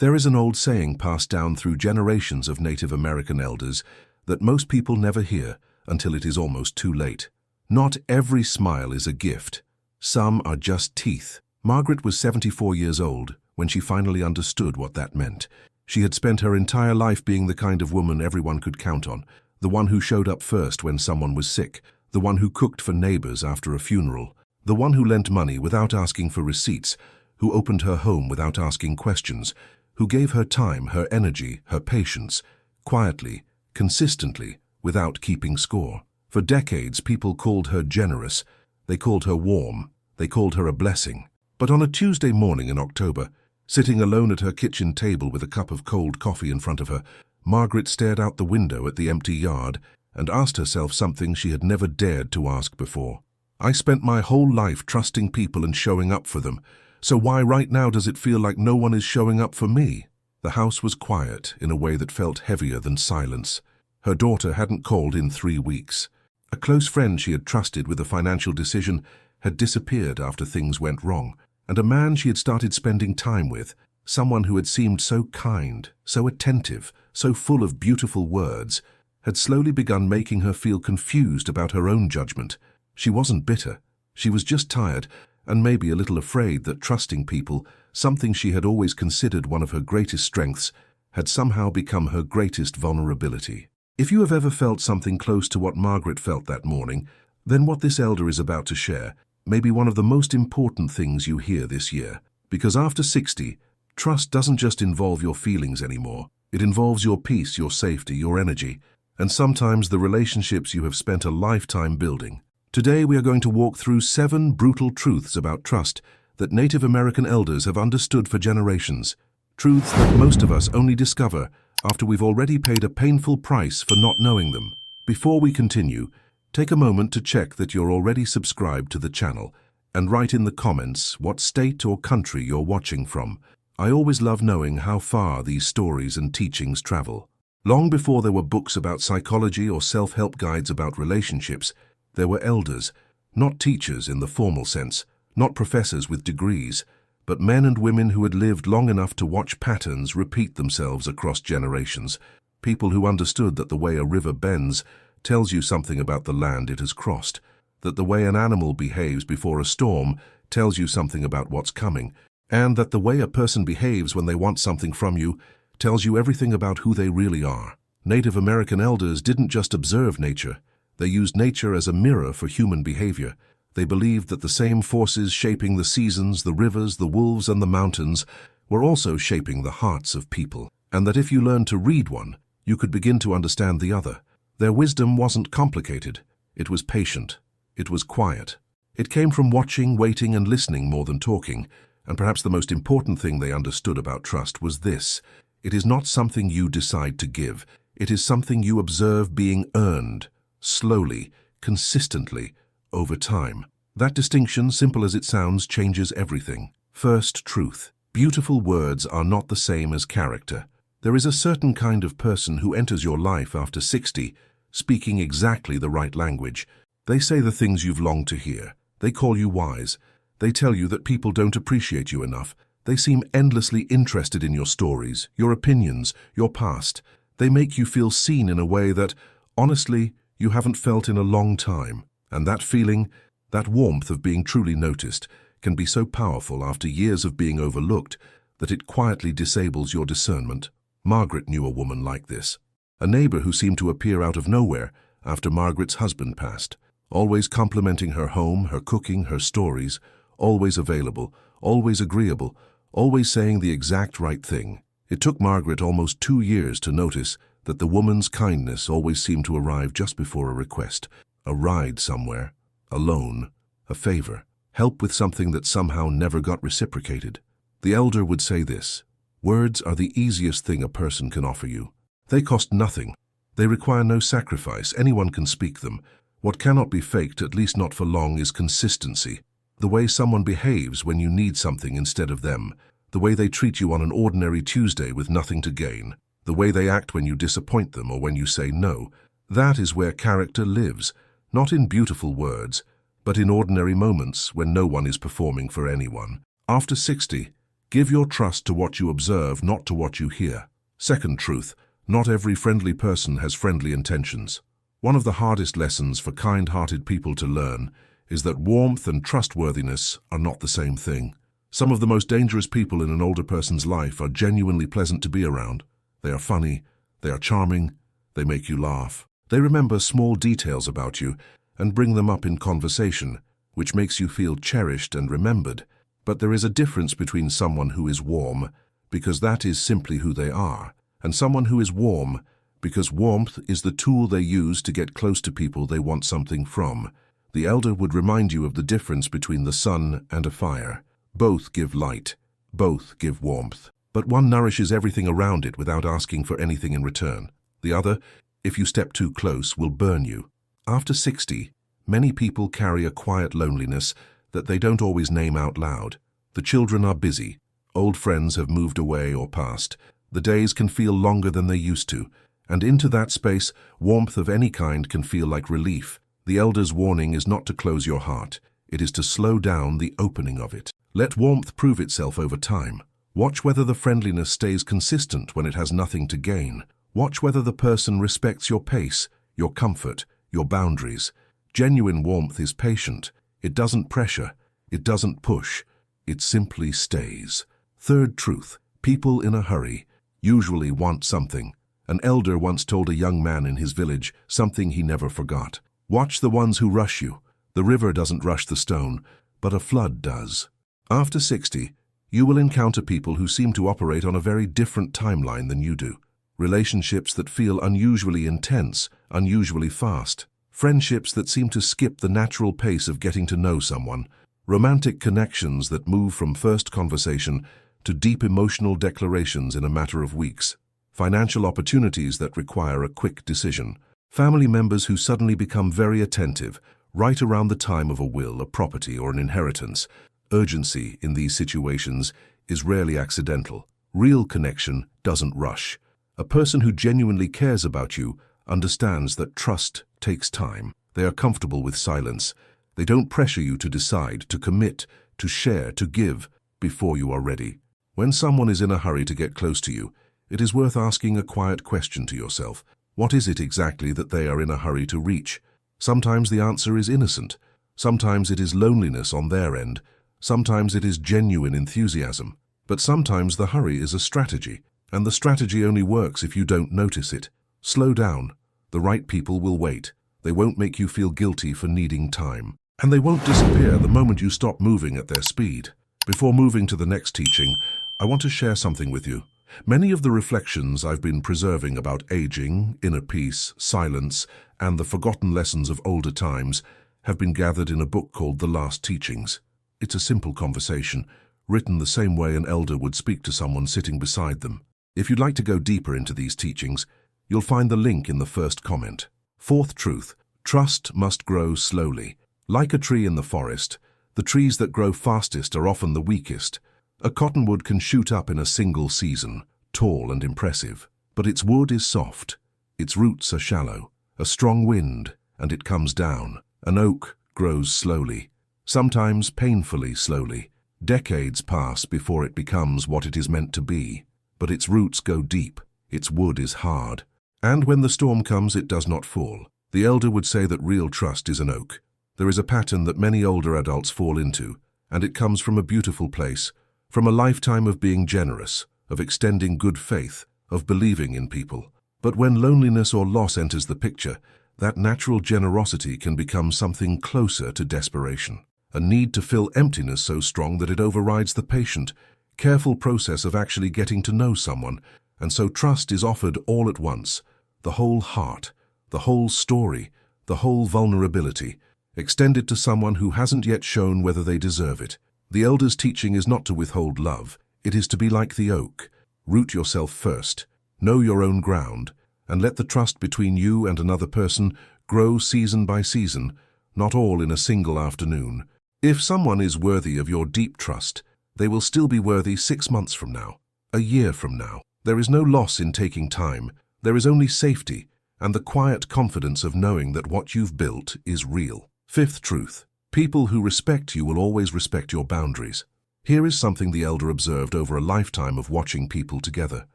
There is an old saying passed down through generations of Native American elders that most people never hear until it is almost too late. Not every smile is a gift. Some are just teeth. Margaret was 74 years old when she finally understood what that meant. She had spent her entire life being the kind of woman everyone could count on, the one who showed up first when someone was sick, the one who cooked for neighbors after a funeral, the one who lent money without asking for receipts, who opened her home without asking questions, who gave her time, her energy, her patience, quietly, consistently, without keeping score. For decades, people called her generous. They called her warm. They called her a blessing. But on a Tuesday morning in October, sitting alone at her kitchen table with a cup of cold coffee in front of her, Margaret stared out the window at the empty yard and asked herself something she had never dared to ask before. I spent my whole life trusting people and showing up for them. So why right now does it feel like no one is showing up for me? The house was quiet in a way that felt heavier than silence. Her daughter hadn't called in 3 weeks. A close friend she had trusted with a financial decision had disappeared after things went wrong. And a man she had started spending time with, someone who had seemed so kind, so attentive, so full of beautiful words, had slowly begun making her feel confused about her own judgment. She wasn't bitter. She was just tired, and maybe a little afraid that trusting people, something she had always considered one of her greatest strengths, had somehow become her greatest vulnerability. If you have ever felt something close to what Margaret felt that morning, then what this elder is about to share may be one of the most important things you hear this year. Because after 60, trust doesn't just involve your feelings anymore. It involves your peace, your safety, your energy, and sometimes the relationships you have spent a lifetime building. Today we are going to walk through 7 brutal truths about trust that Native American elders have understood for generations. Truths that most of us only discover after we've already paid a painful price for not knowing them. Before we continue, take a moment to check that you're already subscribed to the channel and write in the comments what state or country you're watching from. I always love knowing how far these stories and teachings travel. Long before there were books about psychology or self-help guides about relationships, there were elders, not teachers in the formal sense, not professors with degrees, but men and women who had lived long enough to watch patterns repeat themselves across generations. People who understood that the way a river bends tells you something about the land it has crossed, that the way an animal behaves before a storm tells you something about what's coming, and that the way a person behaves when they want something from you tells you everything about who they really are. Native American elders didn't just observe nature. They used nature as a mirror for human behavior. They believed that the same forces shaping the seasons, the rivers, the wolves, and the mountains were also shaping the hearts of people, and that if you learned to read one, you could begin to understand the other. Their wisdom wasn't complicated. It was patient. It was quiet. It came from watching, waiting, and listening more than talking, and perhaps the most important thing they understood about trust was this: it is not something you decide to give. It is something you observe being earned, slowly, consistently, over time. That distinction, simple as it sounds, changes everything. First truth. Beautiful words are not the same as character. There is a certain kind of person who enters your life after 60, speaking exactly the right language. They say the things you've longed to hear. They call you wise. They tell you that people don't appreciate you enough. They seem endlessly interested in your stories, your opinions, your past. They make you feel seen in a way that, honestly, you haven't felt in a long time. And that feeling, that warmth of being truly noticed, can be so powerful after years of being overlooked that it quietly disables your discernment. Margaret knew a woman like this. A neighbor who seemed to appear out of nowhere after Margaret's husband passed, always complimenting her home, her cooking, her stories, always available, always agreeable, always saying the exact right thing. It took Margaret almost 2 years to notice that the woman's kindness always seemed to arrive just before a request, a ride somewhere, a loan, a favor, help with something that somehow never got reciprocated. The elder would say this: words are the easiest thing a person can offer you. They cost nothing. They require no sacrifice. Anyone can speak them. What cannot be faked, at least not for long, is consistency. The way someone behaves when you need something instead of them. The way they treat you on an ordinary Tuesday with nothing to gain. The way they act when you disappoint them or when you say no. That is where character lives, not in beautiful words, but in ordinary moments when no one is performing for anyone. After 60, Give your trust to what you observe, not to what you hear. Second truth, not every friendly person has friendly intentions. One of the hardest lessons for kind-hearted people to learn is that warmth and trustworthiness are not the same thing. Some of the most dangerous people in an older person's life are genuinely pleasant to be around. They are funny, they are charming, they make you laugh. They remember small details about you and bring them up in conversation, which makes you feel cherished and remembered. But there is a difference between someone who is warm, because that is simply who they are, and someone who is warm, because warmth is the tool they use to get close to people they want something from. The elder would remind you of the difference between the sun and a fire. Both give light, both give warmth, but one nourishes everything around it without asking for anything in return. The other, if you step too close, will burn you. After 60, many people carry a quiet loneliness that they don't always name out loud. The children are busy, old friends have moved away or passed, the days can feel longer than they used to, and into that space, warmth of any kind can feel like relief. The elder's warning is not to close your heart, it is to slow down the opening of it. Let warmth prove itself over time. Watch whether the friendliness stays consistent when it has nothing to gain. Watch whether the person respects your pace, your comfort, your boundaries. Genuine warmth is patient. It doesn't pressure. It doesn't push. It simply stays. Third truth, people in a hurry usually want something. An elder once told a young man in his village something he never forgot. Watch the ones who rush you. The river doesn't rush the stone, but a flood does. After 60, you will encounter people who seem to operate on a very different timeline than you do. Relationships that feel unusually intense, unusually fast. Friendships that seem to skip the natural pace of getting to know someone. Romantic connections that move from first conversation to deep emotional declarations in a matter of weeks. Financial opportunities that require a quick decision. Family members who suddenly become very attentive, right around the time of a will, a property, or an inheritance. Urgency in these situations is rarely accidental. Real connection doesn't rush. A person who genuinely cares about you understands that trust takes time. They are comfortable with silence. They don't pressure you to decide, to commit, to share, to give before you are ready. When someone is in a hurry to get close to you, it is worth asking a quiet question to yourself. What is it exactly that they are in a hurry to reach? Sometimes the answer is innocent. Sometimes it is loneliness on their end. Sometimes it is genuine enthusiasm. But sometimes the hurry is a strategy, and the strategy only works if you don't notice it. Slow down. The right people will wait. They won't make you feel guilty for needing time. And they won't disappear the moment you stop moving at their speed. Before moving to the next teaching, I want to share something with you. Many of the reflections I've been preserving about aging, inner peace, silence, and the forgotten lessons of older times have been gathered in a book called The Last Teachings. It's a simple conversation, written the same way an elder would speak to someone sitting beside them. If you'd like to go deeper into these teachings, you'll find the link in the first comment. Fourth truth, trust must grow slowly. Like a tree in the forest, the trees that grow fastest are often the weakest. A cottonwood can shoot up in a single season, tall and impressive. But its wood is soft, its roots are shallow. A strong wind, and it comes down. An oak grows slowly, sometimes painfully slowly. Decades pass before it becomes what it is meant to be. But its roots go deep, its wood is hard. And when the storm comes, it does not fall. The elder would say that real trust is an oak. There is a pattern that many older adults fall into, and it comes from a beautiful place, from a lifetime of being generous, of extending good faith, of believing in people. But when loneliness or loss enters the picture, that natural generosity can become something closer to desperation. A need to fill emptiness so strong that it overrides the patient, careful process of actually getting to know someone, and so trust is offered all at once. The whole heart, the whole story, the whole vulnerability, extended to someone who hasn't yet shown whether they deserve it. The elder's teaching is not to withhold love, it is to be like the oak. Root yourself first, know your own ground, and let the trust between you and another person grow season by season, not all in a single afternoon. If someone is worthy of your deep trust, they will still be worthy 6 months from now, a year from now. There is no loss in taking time, there is only safety, and the quiet confidence of knowing that what you've built is real. Fifth truth, people who respect you will always respect your boundaries. Here is something the elder observed over a lifetime of watching people together.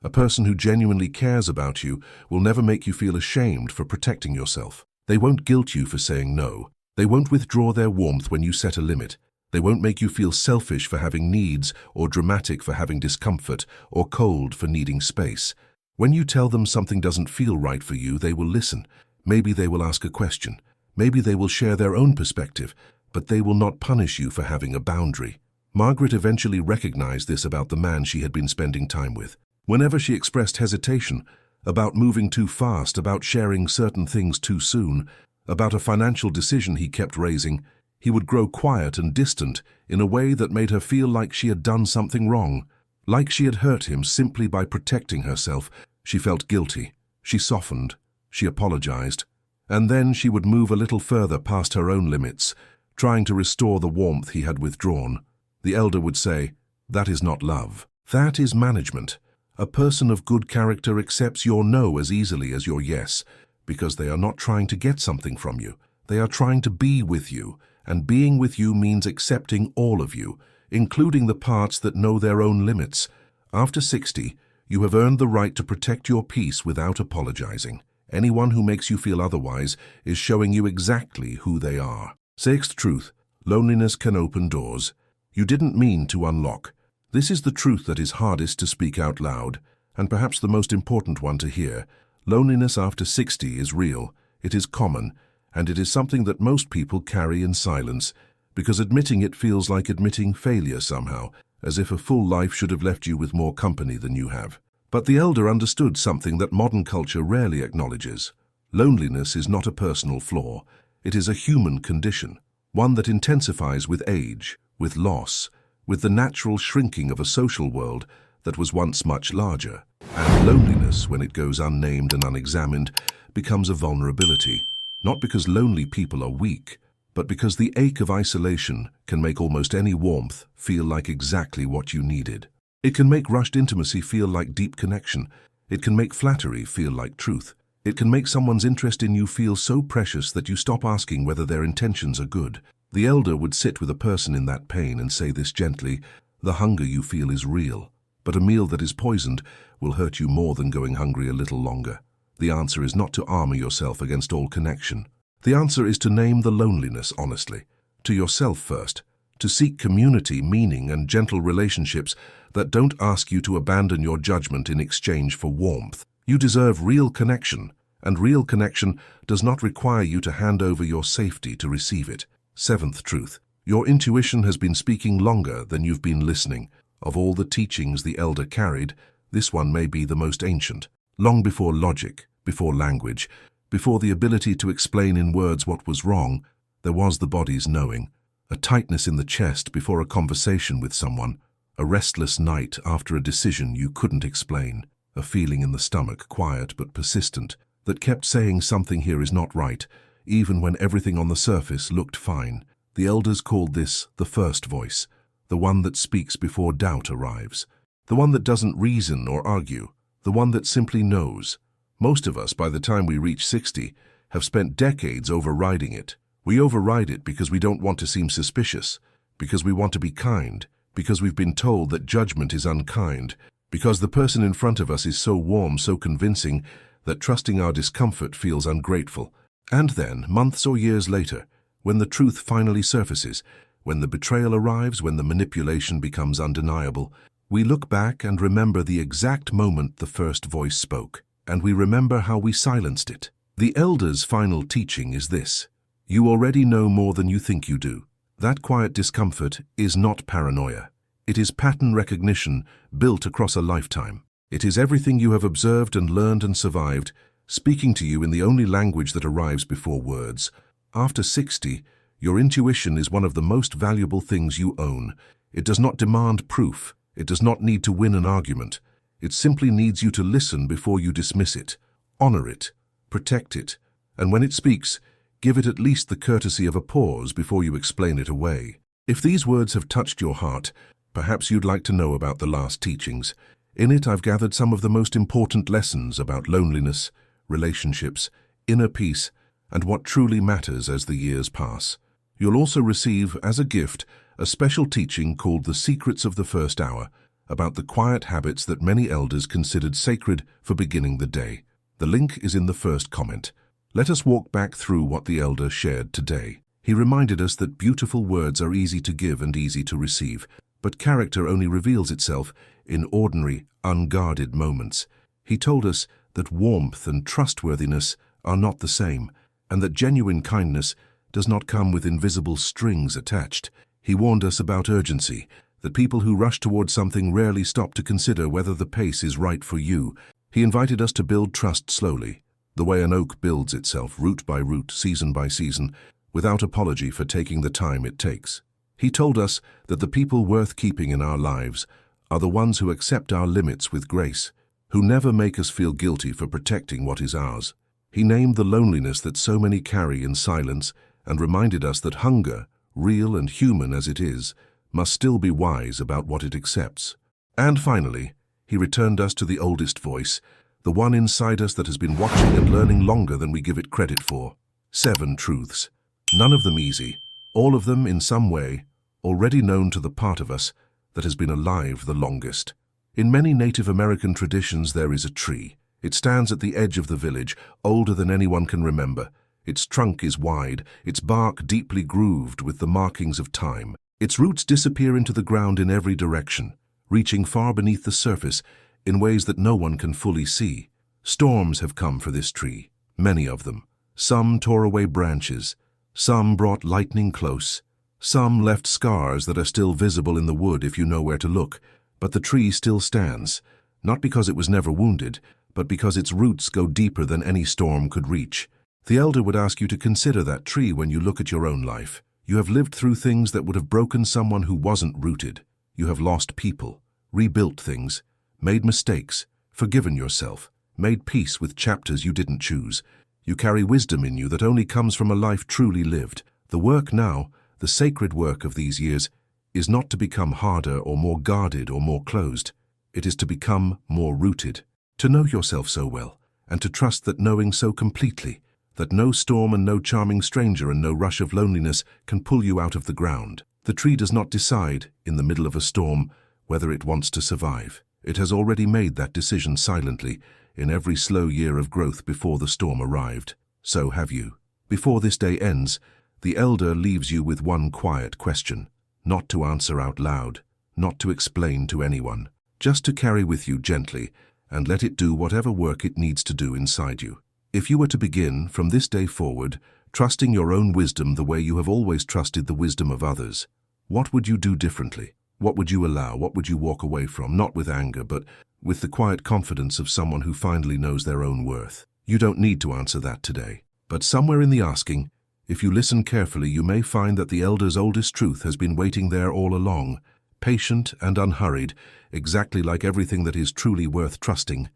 A person who genuinely cares about you will never make you feel ashamed for protecting yourself. They won't guilt you for saying no. They won't withdraw their warmth when you set a limit. They won't make you feel selfish for having needs, or dramatic for having discomfort, or cold for needing space. When you tell them something doesn't feel right for you, they will listen. Maybe they will ask a question. Maybe they will share their own perspective, but they will not punish you for having a boundary. Margaret eventually recognized this about the man she had been spending time with. Whenever she expressed hesitation, about moving too fast, about sharing certain things too soon, about a financial decision he kept raising, he would grow quiet and distant in a way that made her feel like she had done something wrong, like she had hurt him simply by protecting herself. She felt guilty. She softened. She apologized. And then she would move a little further past her own limits, trying to restore the warmth he had withdrawn. The elder would say, "That is not love. That is management. A person of good character accepts your no as easily as your yes, because they are not trying to get something from you. They are trying to be with you, and being with you means accepting all of you, including the parts that know their own limits. After 60, you have earned the right to protect your peace without apologizing. Anyone who makes you feel otherwise is showing you exactly who they are." Sixth truth: loneliness can open doors you didn't mean to unlock. This is the truth that is hardest to speak out loud, and perhaps the most important one to hear. Loneliness after 60 is real, it is common, and it is something that most people carry in silence, because admitting it feels like admitting failure somehow, as if a full life should have left you with more company than you have. But the elder understood something that modern culture rarely acknowledges. Loneliness is not a personal flaw. It is a human condition, one that intensifies with age, with loss, with the natural shrinking of a social world that was once much larger. And loneliness, when it goes unnamed and unexamined, becomes a vulnerability, not because lonely people are weak, but because the ache of isolation can make almost any warmth feel like exactly what you needed. It can make rushed intimacy feel like deep connection. It can make flattery feel like truth. It can make someone's interest in you feel so precious that you stop asking whether their intentions are good. The elder would sit with a person in that pain and say this gently: "The hunger you feel is real, but a meal that is poisoned will hurt you more than going hungry a little longer." The answer is not to armor yourself against all connection. The answer is to name the loneliness honestly, to yourself first, to seek community, meaning, and gentle relationships that don't ask you to abandon your judgment in exchange for warmth. You deserve real connection, and real connection does not require you to hand over your safety to receive it. Seventh truth: your intuition has been speaking longer than you've been listening. Of all the teachings the elder carried, this one may be the most ancient. Long before logic, before language, before the ability to explain in words what was wrong, there was the body's knowing. A tightness in the chest before a conversation with someone, a restless night after a decision you couldn't explain, a feeling in the stomach, quiet but persistent, that kept saying something here is not right, even when everything on the surface looked fine. The elders called this the first voice, the one that speaks before doubt arrives, the one that doesn't reason or argue, the one that simply knows. Most of us, by the time we reach 60, have spent decades overriding it. We override it because we don't want to seem suspicious, because we want to be kind, because we've been told that judgment is unkind, because the person in front of us is so warm, so convincing, that trusting our discomfort feels ungrateful. And then, months or years later, when the truth finally surfaces, when the betrayal arrives, when the manipulation becomes undeniable, we look back and remember the exact moment the first voice spoke, and we remember how we silenced it. The elder's final teaching is this: you already know more than you think you do. That quiet discomfort is not paranoia. It is pattern recognition built across a lifetime. It is everything you have observed and learned and survived, speaking to you in the only language that arrives before words. After 60, your intuition is one of the most valuable things you own. It does not demand proof. It does not need to win an argument. It simply needs you to listen before you dismiss it. Honor it, protect it, and when it speaks, give it at least the courtesy of a pause before you explain it away. If these words have touched your heart, perhaps you'd like to know about the last teachings. In it, I've gathered some of the most important lessons about loneliness, relationships, inner peace, and what truly matters as the years pass. You'll also receive, as a gift, a special teaching called The Secrets of the First Hour, about the quiet habits that many elders considered sacred for beginning the day. The link is in the first comment. Let us walk back through what the elder shared today. He reminded us that beautiful words are easy to give and easy to receive, but character only reveals itself in ordinary, unguarded moments. He told us that warmth and trustworthiness are not the same, and that genuine kindness does not come with invisible strings attached. He warned us about urgency, that people who rush towards something rarely stop to consider whether the pace is right for you. He invited us to build trust slowly, the way an oak builds itself, root by root, season by season, without apology for taking the time it takes. He told us that the people worth keeping in our lives are the ones who accept our limits with grace, who never make us feel guilty for protecting what is ours. He named the loneliness that so many carry in silence and reminded us that hunger, real and human as it is, must still be wise about what it accepts. And finally, he returned us to the oldest voice, the one inside us that has been watching and learning longer than we give it credit for. 7 truths, none of them easy, all of them in some way already known to the part of us that has been alive the longest. In many Native American traditions there is a tree. It stands at the edge of the village, older than anyone can remember. Its trunk is wide, its bark deeply grooved with the markings of time. Its roots disappear into the ground in every direction, reaching far beneath the surface in ways that no one can fully see. Storms have come for this tree, many of them. Some tore away branches, some brought lightning close, some left scars that are still visible in the wood if you know where to look. But the tree still stands, not because it was never wounded, but because its roots go deeper than any storm could reach. The elder would ask you to consider that tree when you look at your own life. You have lived through things that would have broken someone who wasn't rooted. You have lost people, rebuilt things, made mistakes, forgiven yourself, made peace with chapters you didn't choose. You carry wisdom in you that only comes from a life truly lived. The work now, the sacred work of these years, is not to become harder or more guarded or more closed. It is to become more rooted, to know yourself so well, and to trust that knowing so completely, that no storm and no charming stranger and no rush of loneliness can pull you out of the ground. The tree does not decide, in the middle of a storm, whether it wants to survive. It has already made that decision silently, in every slow year of growth before the storm arrived. So have you. Before this day ends, the elder leaves you with one quiet question, not to answer out loud, not to explain to anyone, just to carry with you gently and let it do whatever work it needs to do inside you. If you were to begin, from this day forward, trusting your own wisdom the way you have always trusted the wisdom of others, what would you do differently? What would you allow? What would you walk away from? Not with anger, but with the quiet confidence of someone who finally knows their own worth. You don't need to answer that today. But somewhere in the asking, if you listen carefully, you may find that the elder's oldest truth has been waiting there all along, patient and unhurried, exactly like everything that is truly worth trusting.